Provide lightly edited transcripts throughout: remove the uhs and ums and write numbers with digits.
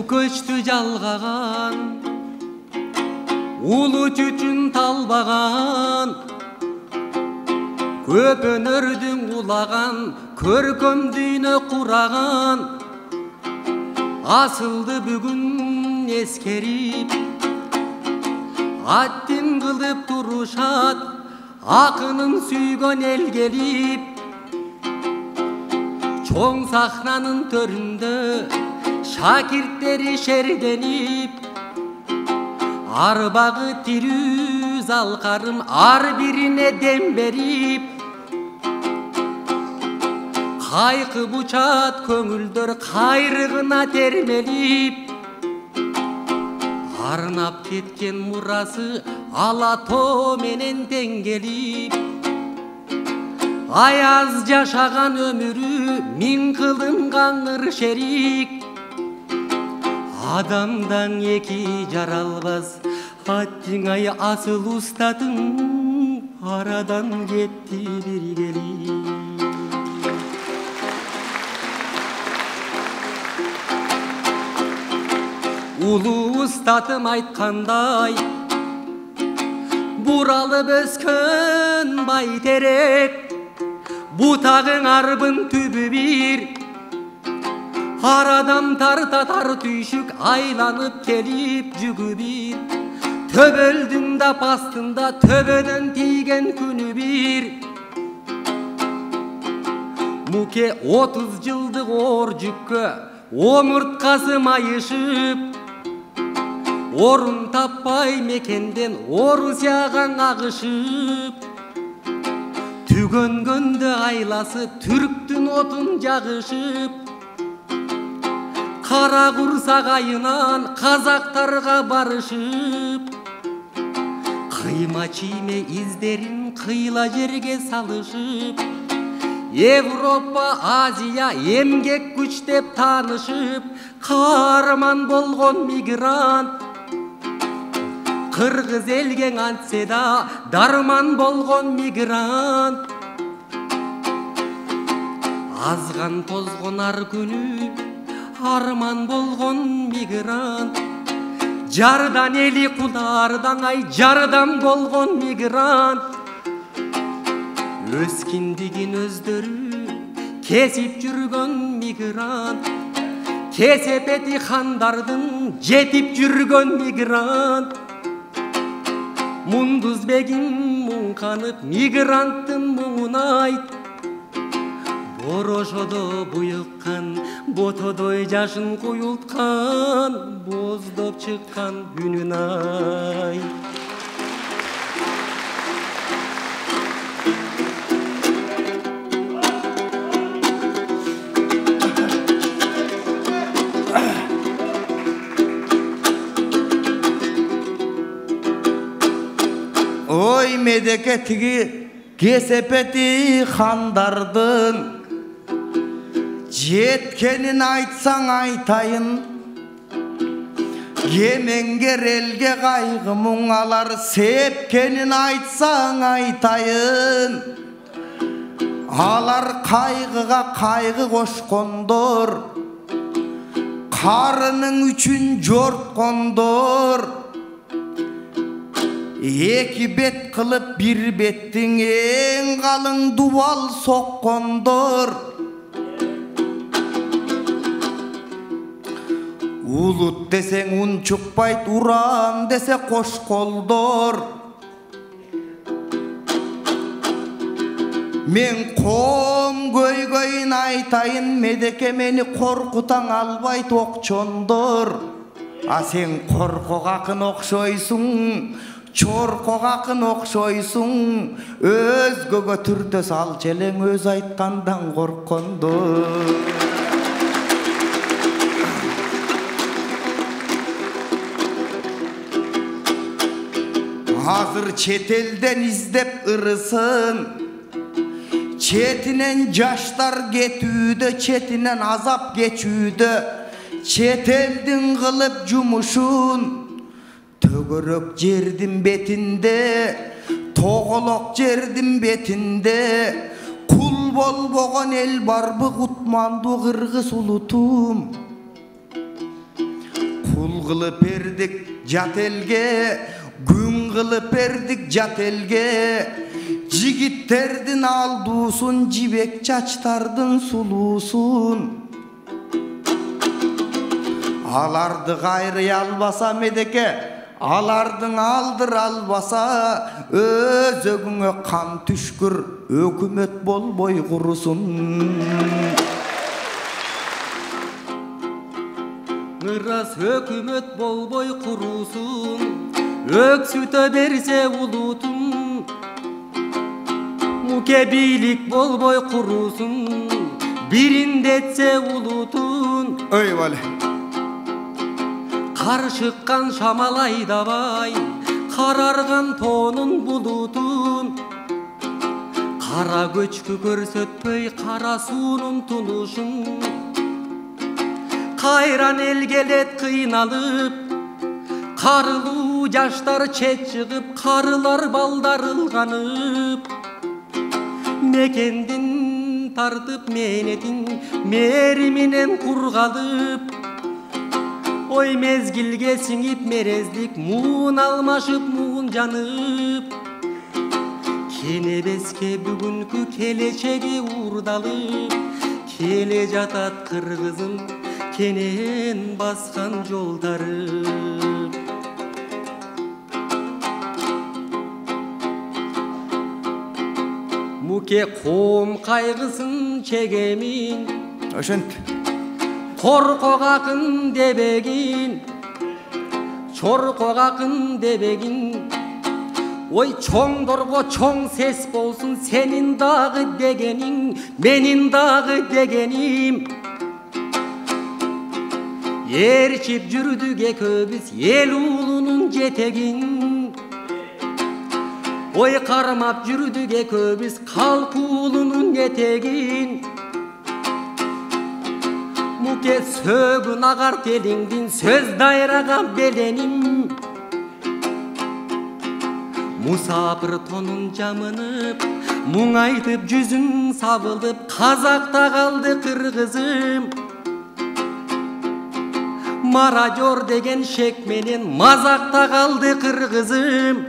көчтү жалгаган, улуу чүчүн талбаган, көп өнөрдүн улаган, көркөм дүйнө кураган, асылды бүгүн эскерип, аттин кылып турушат, акынын сүйгөн эл келип. Чоң сахнанын төрүндө шакирттери шерденип, арбагы тирүү залкарым ар бирине дем берип, кайкып учат көңүлдөр кайрыгына термелип, арнап кеткен мурасы ала тоо менен тең келип, аяз жашаган өмүрү миң кылым каңыр шерик, адамдан эки жаралбас аттиң ай асыл устатың, арадан кетти бир келип. Улуу устатым айткандай, буралып өскөн байтерек, бутагың арбын түбү бир, арадам тартатар түйшүк айланып келип жүгү бир, төбөлдүң да астында төбөдөн тийген күнү бир. Муке 30 жылдык оор жүккө омурткасы майышып, орун таппай мекенден Орусияга агышып, түгөнгөндө айласы түрктүн отун жагышып, кара курсак айынан казактарга барышып, кыйма чийме издерин кыйла жерге салышып, Европа, Азия эмгек күч деп таанышып, каарман болгон мигрант, кыргыз элге антсе да дарман болгон мигрант. Азган тозгон ар күнү арман болгон мигрант, жардан эли кулардан ай жардам болгон мигрант. Өз киндигин өздөрү кесип жүргөн мигрант, кесепети хандардын жетип жүргөн мигрант. Мундузбегим муңканып мигранттын муңун айт, борошодо буюккан ботодой жашын куюлткан, боздоп чыккан күнүн ай. Ой медекетиги кесепети хандардын жеткенин айтсаң айтайын, кемеңгер элге кайгы мұң алар сепкенин айтсаң айтайын. Алар кайгыга кайгы кошкондор, карының үчүн жорткондор, эки бет кылып бир беттиң эң калың дубал соккондор. Улут десең ун чукпайт, уран десе кош колдор. Мен ком көйгөйүн айтайын, медеке мени коркутаң албайт окчондор. А сен коркок акын окшойсуң, чоркок акын окшойсуң, өзгөгө түртө салчу элең өз айткандан корккондор. Азыр чет элден издеп ырысын, четинен жаштар кетүүдө, четинен азап кечүүдө, чет элдин кылып жумушун, төгөрөк жердин бетинде, тоголок жердин бетинде, кул болбогон эл барбы кутмандуу кыргыз улутум? kılıp berdik jat elge, gün kılıp berdik jat elge. Jigitlerдің алдусын, жібек чачтардың сулусын. Аларды қайрый албаса медеке, алардың алдыр албаса, өзөгүңө кан түшкүр, өкүмөт болбой курусун. Ырас өкүмөт болбой курусун, өксүтө берсе улутун. Муке бийлик болбой курусун, бириндетсе улутун. Ой бале. Кар шыккан шамал айдабай, карарган тоонун булутун. Кара көчкү көрсөтпөй, кара суунун тунушун. Кайран эл келет кыйналып, карылуу жаштар чет чыгып, карылар балдар ылганып. Мекендин тартып менетин, мериминен кургалып. Ой мезгилге сиңип мерездик, муун алмашып, муун жанып. Кенебеске бүгүнкү келечеги уурдалып, келе жатат кыргызым, кенен баскан жолдары. Муке коом кайгысын чегемин, Ошент. Коркок акын дебегин, чоркок акын дебегин. Ой чоңдорго чоң сес болсун, сенин дагы дегениң, менин дагы дегеним. Ээрчип жүрдүк экөөбүз эл уулунун жетегин. Ой кармап жүрдүк экөөбүз калк уулунун этегин. Муке сөгүн агар телиңдин, сөз дайрага беленим. Мусапыр тонун жамынып, муң айтып жүзүң сабылып, казакта калды кыргызым. Маражор деген шек менен мазакта калды кыргызым.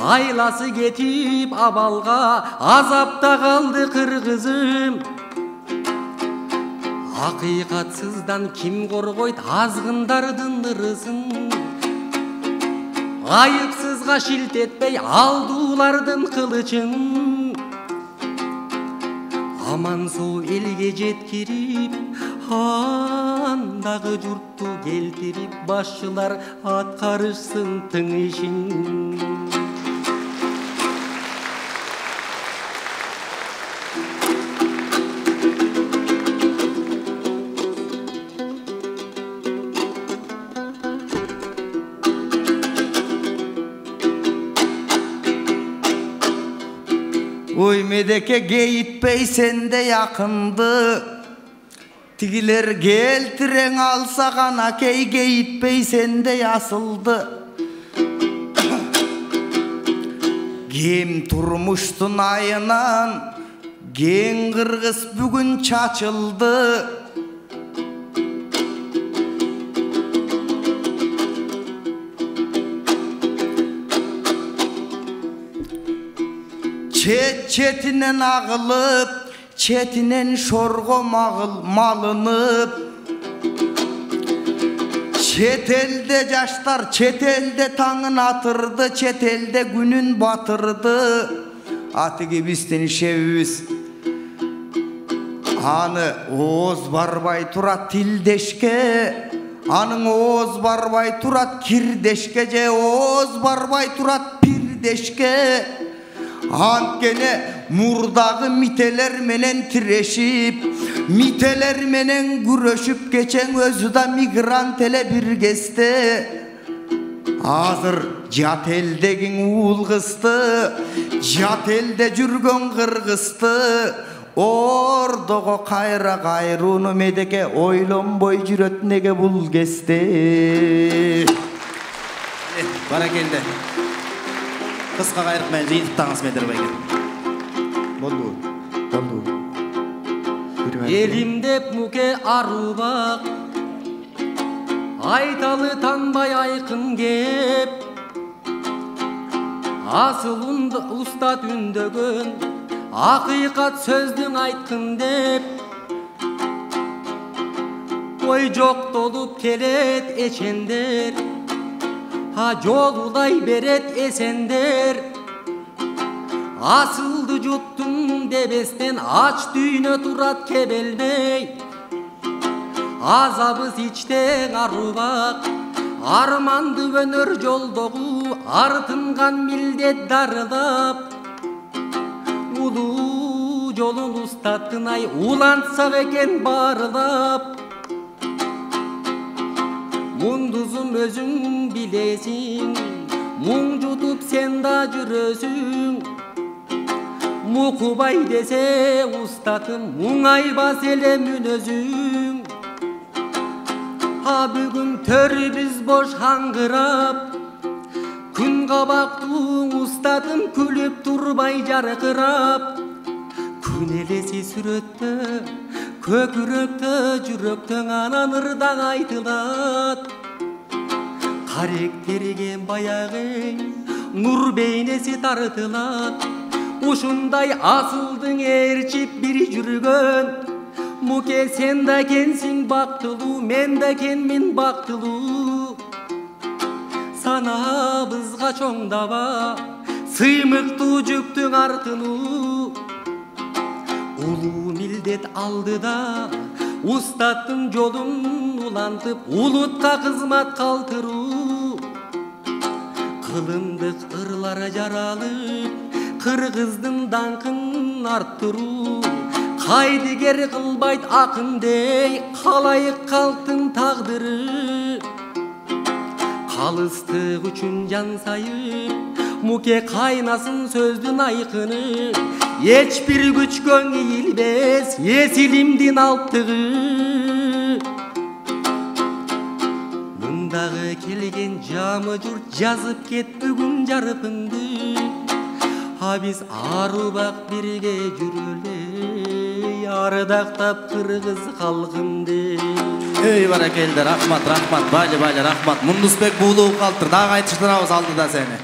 Айласы кетип абалга, азапта калды кыргызым. Акыйкатсыздан ким коргойт азгындардын ырысын? Айыпсызга шилтетпей алдуулардын кылычын. Аман соо элге жеткирип, андагы журтту келтирип, башчылар аткарышсын тың ишин. Ой медеке гейтпей сенде якынды, тигилер келтирең алса гана кей гейтпей сенде асылды. Кем турмуштун айынан кең кыргыз бүгүн чачылды. Çetinen ağılıp, çetinen şorgo malınıp. Çetelde yaşlar, çetelde tağın atırdı, çetelde günün batırdı. Atıgı bizden şevviz. Anı oğuz barbay turat tildeşke. Anın oğuz barbay turat kirdeşke. Ce oğuz barbay turat pirdeşke. Antkene murdağı miteler menen tireşip, miteler menen güröşüp geçen özü da migrant ele bir geste. Hazır jat eldegin uul kısты, jat elde жүрgön kırgızdı. Ordogo kayra kayrunu medeke oylonboy жүрөt nege bul geste. Barakelde. Kıska gayrık men jeytiktağız Mederbeyge. Boldu. Elimde muke arubak, айталы танбай айқын кеп, асыл ұстат үндөгөн, ақиқат сөздің айтқын деп. Ой жоқтолуп келет эчендер, жолулай берет эсендер. Асылды жуттум дебестен ач дүйнө турат кебелдей. Азабыз ичтең арубак, арманды өнөр жолдогу артынган милдет дарылап. Улуу жолун устаттын ай улантсак экен барылап. Мундузум өзүң билесиң, муң жутуп сен да жүрөсүң. Мукубай десе устатым, муңайбас эле мүнөзүң. Бүгүн төрүбүз бош хаңгырап, күн кабактуу устатым күлүп турбай жаркырап. Күн элеси сүрөттө, көкүрөктө, жүрөктөң анан ырдаң айтылат. Каректерге баягы нур бейнеси тартылат. Ушундай асылдың ээрчип бир жүргөн. Муке сен да кенсиң бактылуу, мен да кенмин бактылуу. Санабызга чоңдаба, сыймыктуу жүктүң артылуу. Улуу милдет алдыда, устаттын жолун улантып, улутка кызмат калтыруу. Кылымдык ырлары жаралып, кыргыздын даңкын арттыруу. Кайдыгер кылбайт акындей, калайык калктын тагдыры. Калыстык үчүн жан сайып, муке кайнасын сөздүн айкыны. Эч бир күчкөн ийилбес, эсилимдин алптыгы. Мындагы келген жамы журт жазып кет бүгүн жарыпыңды. Биз арубак бирге жүрөлөй, ардактап кыргыз калкымды. Ey barakelde, rahmat, rahmat, bali, rахмат. Мундузбек Буулуов калыптыр, дагы айтыштырабыз алдыда сени.